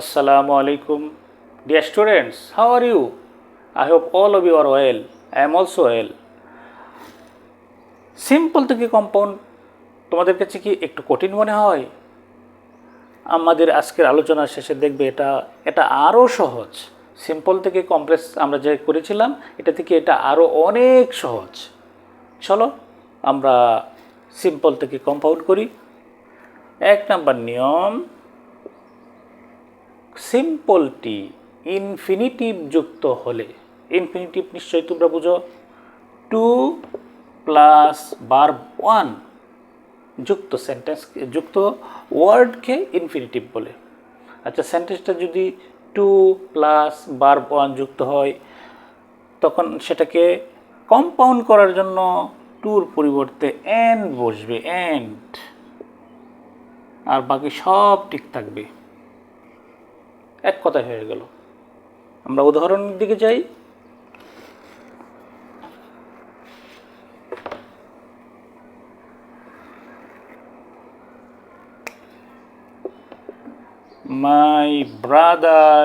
Assalamu alaikum. Dear students, how are you? I hope all of you are well. I am also well. Simple থেকে compound তোমাদের কাছে কি একটু কঠিন মনে হয়? আমাদের আজকের আলোচনার শেষে দেখবে এটা আরও সহজ। সিম্পল থেকে কমপ্লেক্স আমরা যে করেছিলাম এটা থেকে এটা আরও অনেক সহজ। চলো আমরা সিম্পল থেকে কম্পাউন্ড করি। 1 নাম্বার নিয়ম, সিম্পলটি ইনফিনিটিভ যুক্ত হলে, ইনফিনিটিভ নিশ্চয়ই তোমরা বুঝো, 2 প্লাস ভার্ব 1 যুক্ত সেন্টেন্স, যুক্ত ওয়ার্ডকে ইনফিনিটিভ বলে। আচ্ছা, সেন্টেন্সটা যদি 2 প্লাস ভার্ব 1 যুক্ত হয় তখন সেটাকে কম্পাউন্ড করার জন্য 2-র পরিবর্তে এন্ড বসবে, এন্ড, আর বাকি সব ঠিক থাকবে। এক কথায় হয়ে গেল। আমরা উদাহরণের দিকে যাই। My brother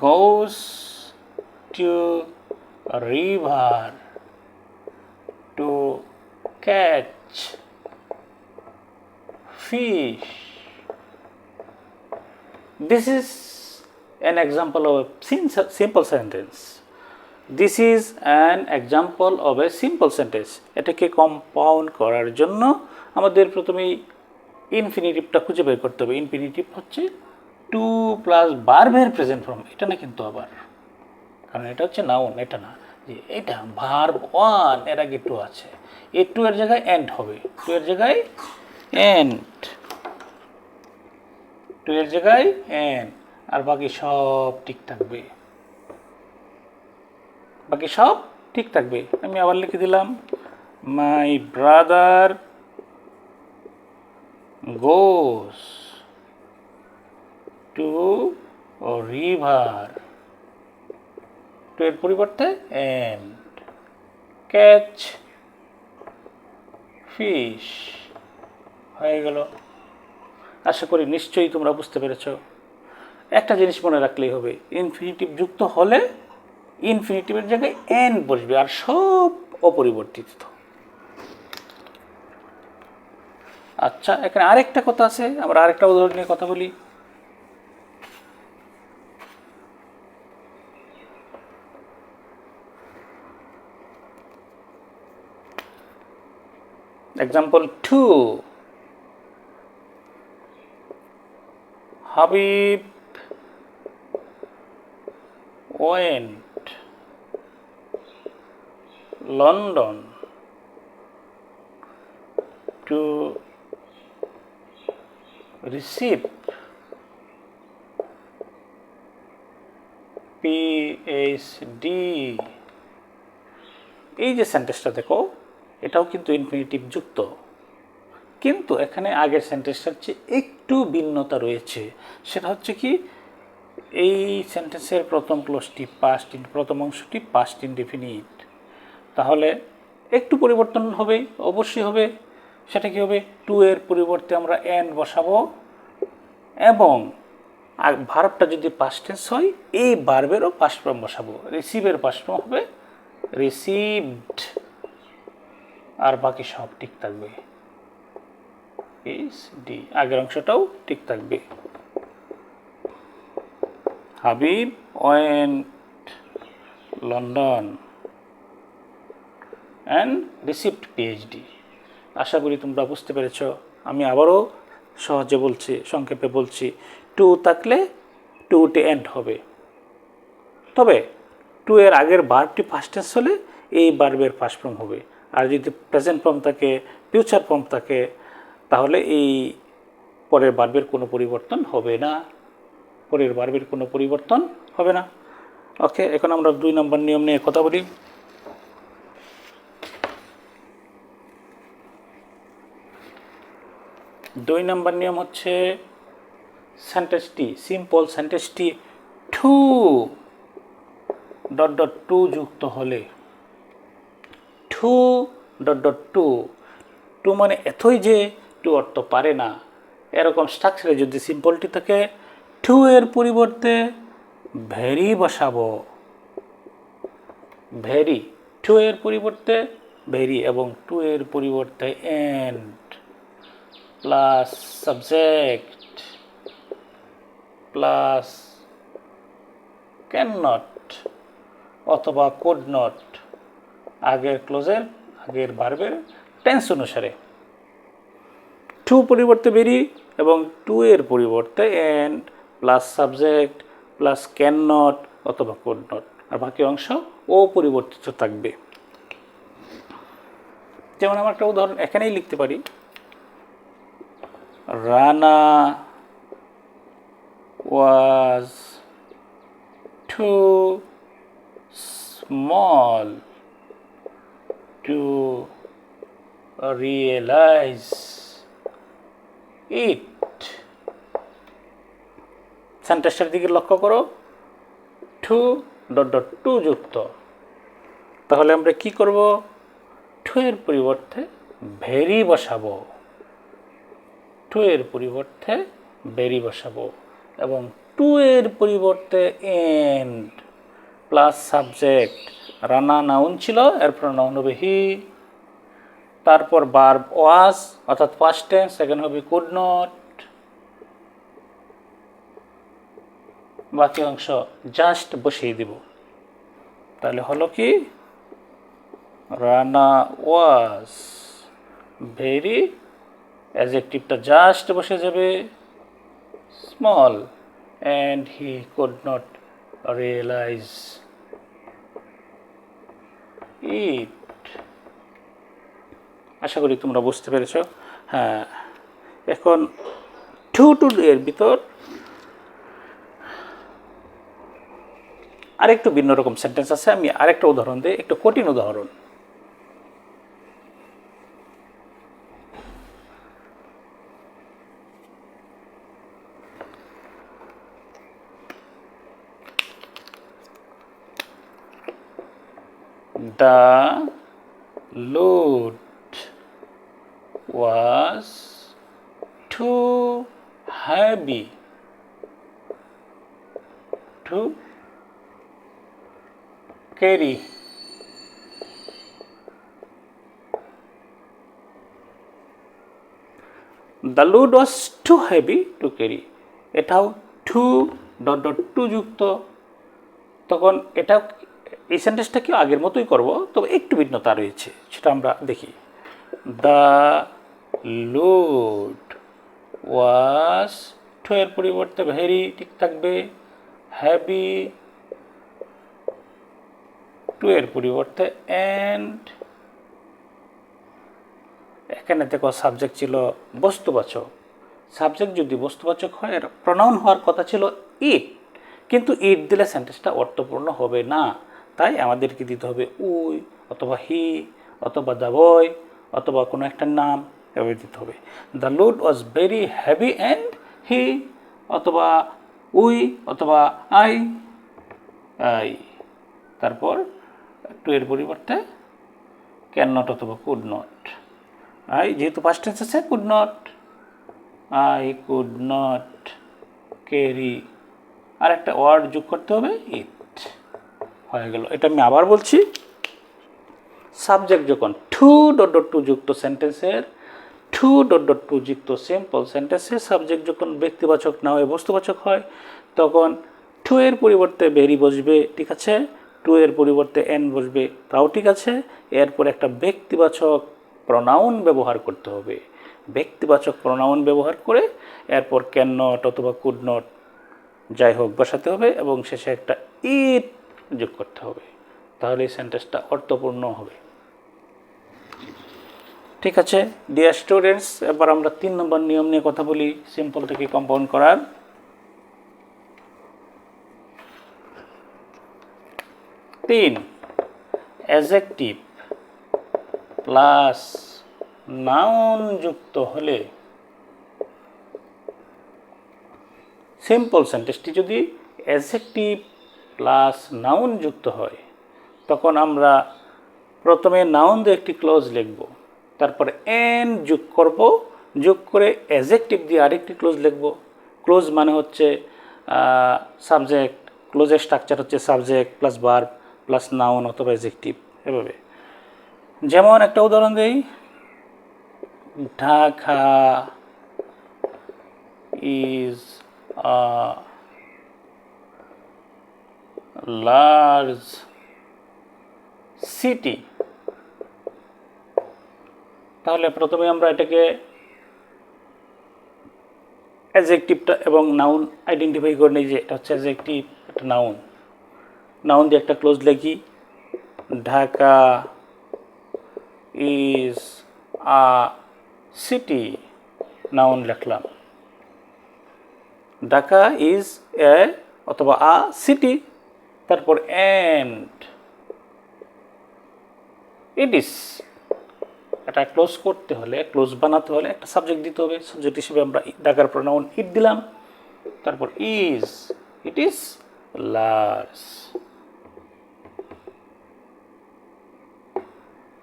goes to a river to catch fish. This is an example of a simple sentence. This is an example of a simple sentence. এটাকে কম্পাউন্ড করার জন্য আমাদের প্রথমেই ইনফিনিটিভটা খুঁজে বের করতে হবে। ইনফিনিটিভ হচ্ছে 2 প্লাস ভার্বের প্রেজেন্ট ফর্ম। এটা না কিন্তু আবার, কারণ এটা হচ্ছে নাউন, এটা না, যে এটা ভার্ব 1 এর আগে 2 আছে, এই 2 এর জায়গায় এন্ড হবে, 2 এর জায়গায় এন্ড, 2 এর জায়গায় এন্ড, আর বাকি সব ঠিক থাকবে, বাকি সব ঠিক থাকবে। আমি আবার লিখে দিলাম, my brother goes to a river, to এর পরিবর্তে and catch fish হয়ে গেল। আশা করি নিশ্চয়ই তোমরা বুঝতে পেরেছ। একটা জিনিস মনে রাখলেই হবে, ইনফিনিটিভ যুক্ত হলে ইনফিনিটিভের জায়গায় এন্ড বসবে, আর সব অপরিবর্তিত। আচ্ছা, এখানে আরেকটা কথা আছে, আমরা আরেকটা উদাহরণ নিয়ে কথা বলি। Example 2, Habib went London to receive PhD. এই যে সেন্টেন্সটা দেখো, এটাও কিন্তু ইনফিনিটিভ যুক্ত, কিন্তু এখানে আগের সেন্টেন্সটার চেয়ে একটু ভিন্নতা রয়েছে। সেটা হচ্ছে কি, এই সেন্টেন্সের প্রথম ক্লোজটি পাস্ট, প্রথম অংশটি পাস্ট ইনডেফিনিট, তাহলে একটু পরিবর্তন হবে, অবশ্যই হবে। সেটা কি হবে, 2 এর পরিবর্তে আমরা এন্ড বসাবো, এবং ভার্বটা যদি পাস্ট টেন্স হয় এই ভার্বেরও পাস্ট ফর্ম বসাবো। রিসিভের পাস্ট ফর্ম হবে রিসিভড, আর বাকি সব ঠিক থাকবে, ডি, আগের অংশটাও ঠিক থাকবে। Habib went London and received PhD. আশা করি তোমরা বুঝতে পেরেছ। আমি আবারও সহজে বলছি, সংক্ষেপে বলছি, 2 থাকলে 2তে এন্ড হবে, তবে 2 এর আগের ভার্বটি ফার্স্ট টেন্স হলে এই ভার্বের ফার্স্ট ফর্ম হবে, আর যদি প্রেজেন্ট ফর্ম থাকে, ফিউচার ফর্ম থাকে, তাহলে এই পরের ভার্বের কোনো পরিবর্তন হবে না, পরের ভার্বের কোনো পরিবর্তন হবে না। ওকে, এখন আমরা 2 নম্বর নিয়ম নিয়ে কথা বলি। দুই নম্বর নিয়ম হচ্ছে, সেন্টেন্সটি, সিম্পল সেন্টেন্সটি 2 যুক্ত হলে, 2 টু মানে এতই যে টু অর্থ পারে না, এরকম স্ট্রাকচারে যদি সিম্পলটি থাকে টু এর পরিবর্তে ভেরি বসাবো, ভেরি, টু এর পরিবর্তে ভেরি এবং টু এর পরিবর্তে and plus subject plus can not অথবা কুড নট আগের ক্লোজের আগের ভার্বের টেন্স অনুসারে। টু পরিবর্তে ভেরি এবং টু এর পরিবর্তে and plus subject plus can not অথবা কুড নট, আর বাকি অংশ অপরিবর্তিত থাকবে। যেমন আমরা একটা উদাহরণ এখানেই লিখতে পারি, রানা ওয়াজ টু স্মল টু রিয়েলাইজ ইট। সেন্টেন্সটার দিকে লক্ষ্য করো, টু ডট ডট টু যুক্ত। তাহলে আমরা কি করব, টু এর পরিবর্তে ভেরি বসাবো, টু এর পরিবর্তে ভেরি বসাবো এবং টু এর পরিবর্তে and plus subject. Rana noun ছিল, এরপর নাউন হবে হি, তারপর ভার্ব ওয়াজ অর্থাৎ পাস্ট টেন্স, সেকেন্ড হবে কুড নট, বাকি অংশ জাস্ট বসিয়ে দিব। তাহলে হলো কি, রানা ওয়াজ ভেরি, অ্যাডজেক্টিভটা জাস্ট বসে যাবে, small and he could not realize it. আশা করি তোমরা বুঝতে পেরেছ। হ্যাঁ, এখন টু টু এর ভিতর আরেকটু ভিন্ন রকম সেন্টেন্স আছে। আমি আরেকটা উদাহরণ দিই, একটু কঠিন উদাহরণ। The load was too heavy to carry. The load was too heavy to carry. এটাও টু ডট ডট টু যুক্ত। তখন এটা এই সেন্টেন্সটা কি আগের মতোই করব, তবে একটু ভিন্নতা রয়েছে, সেটা আমরা দেখি। দ্য লোড ওয়াজ, টু এর পরিবর্তে ভেরি ঠিক থাকবে, হ্যাভি, টু এর পরিবর্তে এন্ড, এখানে দেখো সাবজেক্ট ছিল বস্তুবাচক। সাবজেক্ট যদি বস্তুবাচক হয়, এর প্রনাউন হওয়ার কথা ছিল ইট, কিন্তু ইট দিলে সেন্টেন্সটা অর্থপূর্ণ হবে না। তাই আমাদেরকে দিতে হবে উই অথবা হি অথবা দ্য বয় অথবা কোনো একটা নাম, এভাবে দিতে হবে। The load was very heavy and he, অথবা উই অথবা আই, তারপর টু এর পরিবর্তে ক্যান নট অথবা কুড নট। আই যেহেতু পাস্ট টেন্স আছে, could not, I could not carry, আর একটা ওয়ার্ড যোগ করতে হবে ইট, হয়ে গেল। এটা আমি আবার বলছি, সাবজেক্ট যখন টু ডট ডট টু যুক্ত সেন্টেন্সের, টু ডট ডট টু যুক্ত সিম্পল সেন্টেন্সের সাবজেক্ট যখন ব্যক্তিবাচক না হয়ে বস্তুবাচক হয়, তখন টু এর পরিবর্তে ভেরি বসবে, ঠিক আছে, টু এর পরিবর্তে এন বসবে, তাও ঠিক আছে। এরপর একটা ব্যক্তিবাচক প্রনাউন ব্যবহার করতে হবে, ব্যক্তিবাচক প্রনাউন ব্যবহার করে এরপর ক্যান নট অথবা কুড নট যাই হোক বসাতে হবে এবং শেষে একটা ইট যোগ করতে হবে, তাহলে এই সেন্টেন্সটা অর্থপূর্ণ হবে। ঠিক আছে ডিয়ার স্টুডেন্টস, এবার আমরা 3 নম্বর নিয়ম নিয়ে কথা বলি, সিম্পল থেকে কম্পাউন্ড করার। 3, অ্যাডজেক্টিভ প্লাস নাউন যুক্ত হলে, সিম্পল সেন্টেন্সটি যদি অ্যাডজেক্টিভ প্লাস নাউন যুক্ত হয়, তখন আমরা প্রথমে নাউন দিয়ে একটি ক্লজ লিখব, তারপরে এন যোগ করব যোগ করে অ্যাডজেক্টিভ দিয়ে আরেকটি ক্লোজ লিখব। ক্লোজ মানে হচ্ছে সাবজেক্ট, ক্লোজের স্ট্রাকচার হচ্ছে subject plus verb plus noun অথবা অ্যাডজেক্টিভ, এভাবে। যেমন একটা উদাহরণ দেই, Dhaka is a large city. তাহলে প্রথমে আমরা এটাকে অ্যাডজেক্টিভটা এবং নাউন আইডেন্টিফাই করে নিই যে এটা হচ্ছে অ্যাডজেক্টিভ, এটা নাউন। নাউন দিয়ে একটা ক্লোজ লিখি, Dhaka is a city, noun লিখলাম। ঢাকা ইজ এ অথবা আ সিটি, তারপর অ্যান্ড ইট ইজ। এটা ক্লোজ করতে হলে, ক্লোজ বানাতে হলে একটা সাবজেক্ট দিতে হবে। সাবজেক্ট হিসেবে আমরা ঢাকার প্রোনাউন ইট দিলাম, তারপর ইজ, ইট ইজ লার্জ।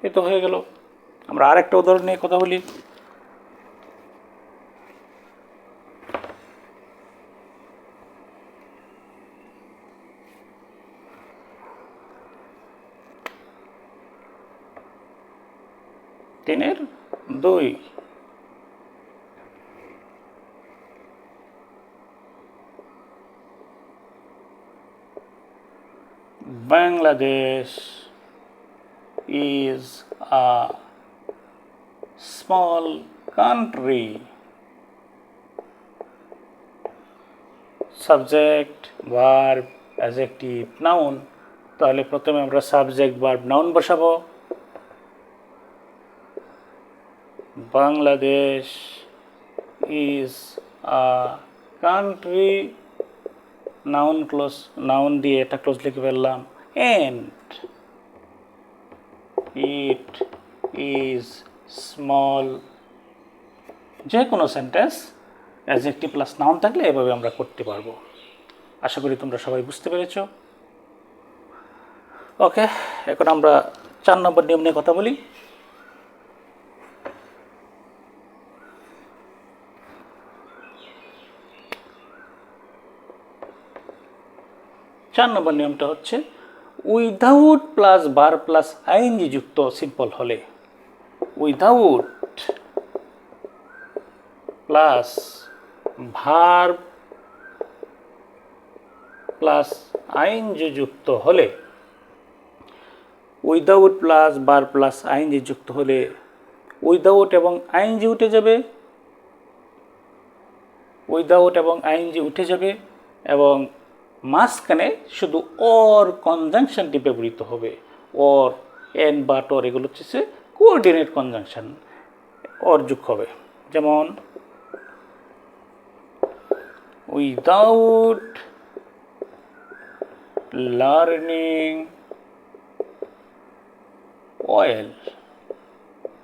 এই তো হয়ে গেল। আমরা আরেকটা উদাহরণ নিয়ে কথা বলি। তিনের 2, Bangladesh is a small country. Subject, verb, adjective, noun. তাহলে প্রথমে আমরা সাবজেক্ট, ভার্ব, নাউন বসাবো। Bangladesh is a country, noun clause, noun দিয়ে এটা ক্লোজ লিখে ফেললাম, and it is small। যে কোনো সেন্টেন্স অ্যাডজেক্টিভ প্লাস নাউন থাকলে এভাবে আমরা করতে পারবো। আশা করি তোমরা সবাই বুঝতে পেরেছো। ওকে, এখন আমরা 4 নম্বর নিয়ম নিয়ে কথা বলি। চার নম্বর নিয়মটা হচ্ছে without plus verb plus ING যুক্ত সিম্পল হলে, without plus verb plus ING যুক্ত হলে, without plus verb plus ING যুক্ত হলে উইদাউট এবং আইএনজি উঠে যাবে, উইদাউট এবং আইএনজি উঠে যাবে এবং মাঝখানে শুধু অর কনজাংশনটি ব্যবহৃত হবে। অর, এন, বাট, অর এগুলো হচ্ছে কোঅর্ডিনেট কনজাংশন, অর যোগ হবে। যেমন without learning oil,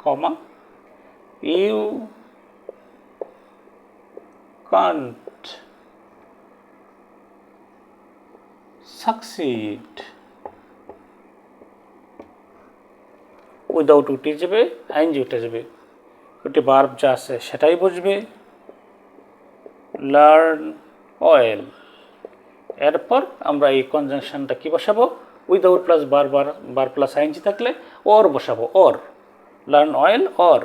comma, you can't succeed। Without উঠে যাবে, আইএনজি উঠে যাবে, ওটি ভার্ব যা আছে সেটাই বসবে, লার্ন অয়েল। এরপর আমরা এই কনজাংশনটা কি বসাবো, উইদাউট প্লাস বার প্লাস আইএনজি থাকলে অর বসাবো, অর, লার্ন অয়েল অর,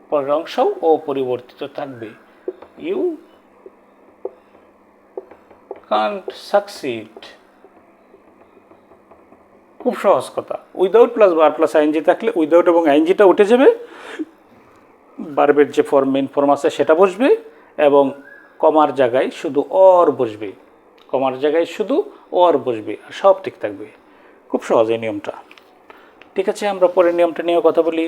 পরের অংশও অপরিবর্তিত থাকবে, ইউ কান্ট সাকসিড। খুব সহজ কথা। উইদাউট প্লাস বার প্লাস আইএনজি থাকলে উইদাউট এবং আইএনজিটা উঠে যাবে, ভার্বের যে মেন ফর্ম আছে সেটা বসবে এবং কমার জায়গায় শুধু অর বসবে, কমার জায়গায় শুধু অর বসবে, আর সব ঠিক থাকবে। খুব সহজ এই নিয়মটা। ঠিক আছে, আমরা পরের নিয়মটা নিয়ে কথা বলি।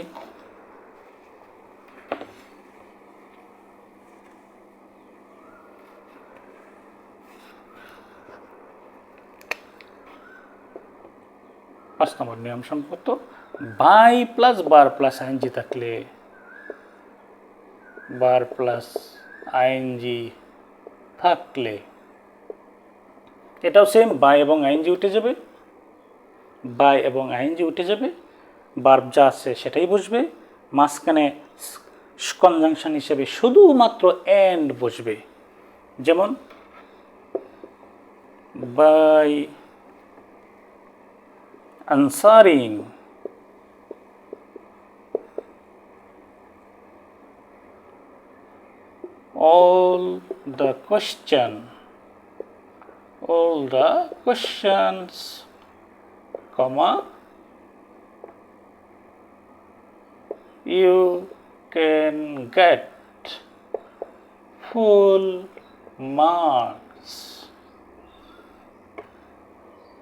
পাঁচ নম্বর নিয়ম সম্পর্ক, বাই প্লাস বার প্লাস আইএনজি থাকলে, বার প্লাস আইএনজি থাকলে এটাও সেম, বাই এবং আইএনজি উঠে যাবে, বাই এবং আইএনজি উঠে যাবে, ভার্ব যা আছে সেটাই বসবে, মাঝখানে কনজাংশন হিসেবে শুধুমাত্র অ্যান্ড বসবে। যেমন by answering all the questions, comma, you can get full marks.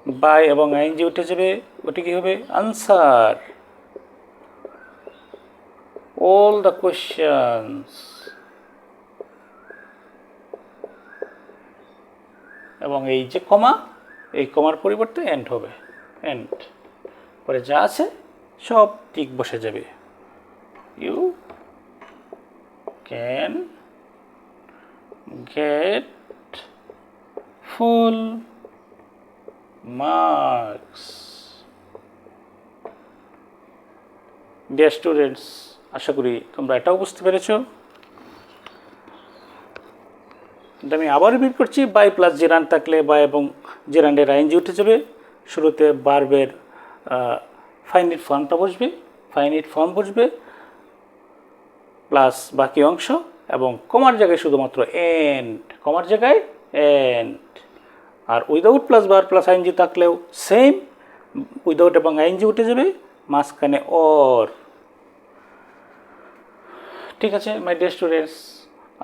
By এবং আইএনজি উঠে যাবে, ওটা কি হবে? আনসার all the questions, এবং এই যে কমা, এই কমার পরিবর্তে এন্ড হবে, এন্ড পরে যা আছে সব ঠিক বসে যাবে। You can get full marks. Dear students, আশা করি তোমরা এটাও বুঝতে পেরেছ। আমি আবার রিপিট করছি, বাই প্লাস জেরান্ড থাকলে বাই এবং জেরান্ডের আইএনজি উঠে যাবে। শুরুতে ভার্বের ফাইনাইট ফর্মটা বসবে, ফাইনাইট ফর্ম বসবে প্লাস বাকি অংশ, এবং কমার জায়গায় শুধুমাত্র এন্ড, কমার জায়গায় এন্ড। আর without plus verb plus ING থাকলেও সেম, উইদাউট এবং আইএনজি উঠে যাবে, মাঝখানে অর। ঠিক আছে মাই ডিয়ার স্টুডেন্টস,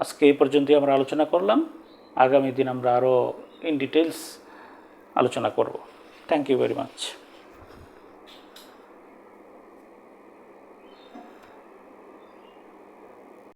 আজকে এই পর্যন্তই আমরা আলোচনা করলাম। আগামী দিন আমরা আরও ইন ডিটেলস আলোচনা করব। Thank you very much.